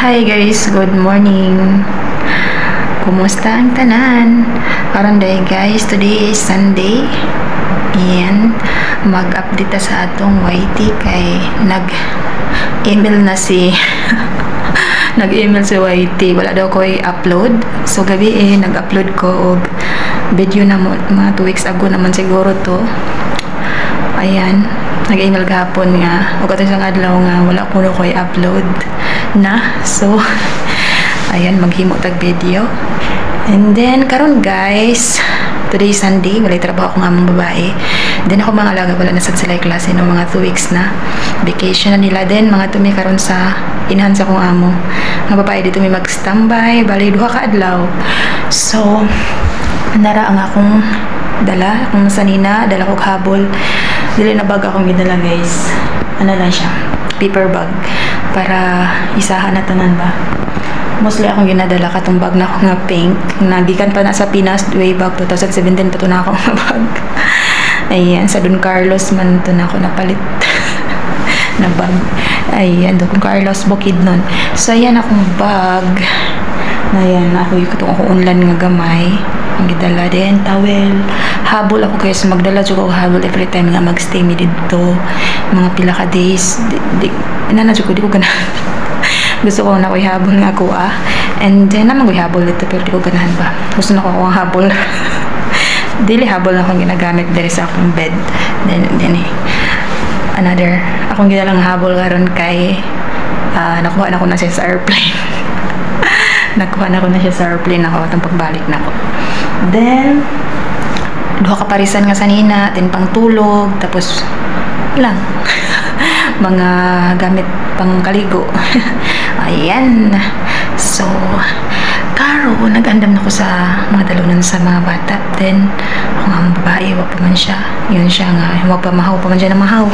Hi guys, good morning. Kumusta ang tanan? Karon day guys, today is Sunday. Ayan, mag-update ta sa atong YT kay nag-email na si nag-email si YT, wala daw ko i-upload. So gabi nag-upload ko og video na mga 2 weeks ago naman siguro to. Ayan, nag-email gahapon nga o katong isang adlaw nga wala ko i-upload na. So ayan, maghimo tag video. And then karon guys, today is Sunday, wala trabaho ako nga mga babae. Then ako mga alaga, wala na sad sila klase no, mga 2 weeks na vacation na nila. Then mga tumi karon sa inahan sa kong amo, mga babae dito may mag-standby bali duha ka adlaw. So nara ang akong dala, akong sanina dala ko habol, dili na bag akong gidala guys, ano lang siya, paper bag para isahan na tanan ba. Mostly akong ginadala katong bag na ako nga pink, nagikan pa na sa Pinas way back 2017 pa to na ako nga bag. Ayan, sa Don Carlos man to na ako napalit na bag. Ayan, Don Carlos Bukid nun. So ayan akong bag. Ayan, ako yung katong ako unlan nga gamay ang gidala din, towel, habol ako guys, magdala jud ko habol every time nga magstay mi dito mga pila ka days. Di ko ganahan. Gusto ko na ko habol nga ako and then naman ko habol dito pero di ko ganahan ba, gusto na ko ang habol. Dili habol na akong ginagamit diri sa akong bed. Then another akong gidalang habol karon kay nakuha na ko na siya sa airplane. Nakuha na ko na siya sa airplane ako atong pagbalik na ko. Then duha ka parisan nga sanina, then pang tulog, tapos lang mga gamit pang kaligo. Ayan. So karo nag-andam na ko sa mga dalunan sa mga bata. Then ako nga mga babae, wag pa man siya, yun siya nga, wag pa mahaw pa man siya na mahaw.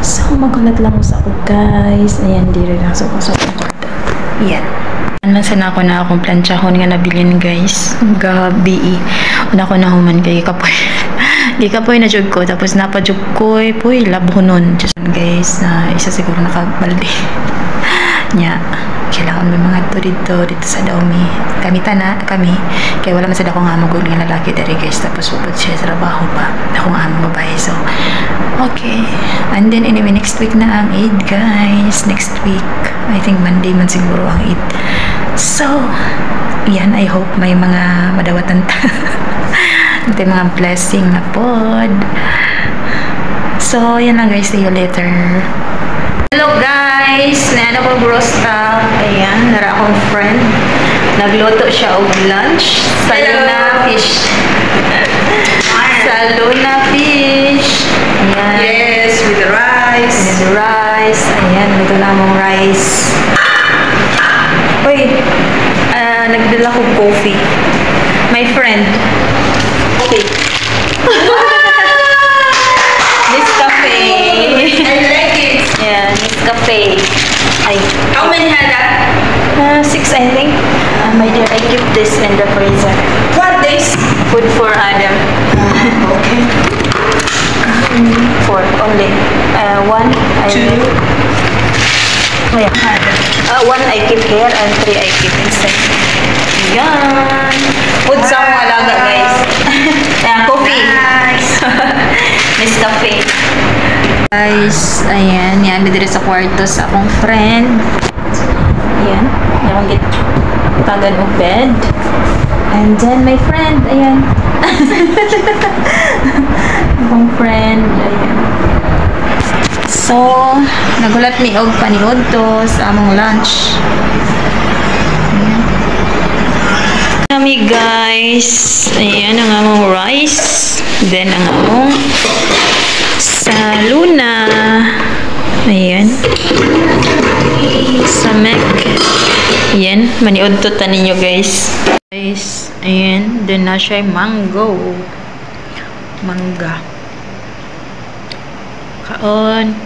So magulat lang ko sa ako guys. Ayan, diri lang so ko sa kwarta. Ayan, nasa na ako na akong planchahon nga nabilin guys gabi. Una ko na human kay kapoy di kapoy na jud ko, tapos napadjug ko puy labhonon just guys na isa siguro nakabalde nya. Kailangan may mga dito sa Daomi kami kaya wala man sad ako nga magul nga lalaki dari guys, tapos upod siya sa trabaho pa ako nga babae. So okay, and then anyway next week na ang Eid guys. Next week I think Monday man siguro ang Eid. So yan, I hope may mga madawatan may mga blessing na pod. So yan lang guys, see you later. Hello guys, naano ko brosta. Ayan, nara akong friend, nagluto siya og lunch sa Luna Fish. Sa Luna Fish. Ayan. Yes, with the rice. With the rice. Ayan, ito na mong rice. Uy, nagdala ko coffee. My friend. Okay. Nescafe. I like it. Yeah, Nescafe. How many had that? 6 I think. My dear, I keep this in the freezer. What days? Food for Adam. Okay. 4 only. 1 I Two. Oh yeah. 1 I keep here and 3 I keep inside. Yan. Food sa akong alaga guys. Coffee. Nice. Nescafe. Guys, ayan. Yan, bidiri sa kwarto sa akong friend. Ayan. Yung tagan o bed. And then my friend, ayan. Akong friend, ayan. So, nagulat ni og paniod to sa among lunch. Ayan. Kami guys, ayan ang among rice. Then ang among sa Luna. Ayan. Sa Mac. Ayan, maniod to tanin nyo guys. Guys, ayan. Then na siya mango. Mangga. Kaon.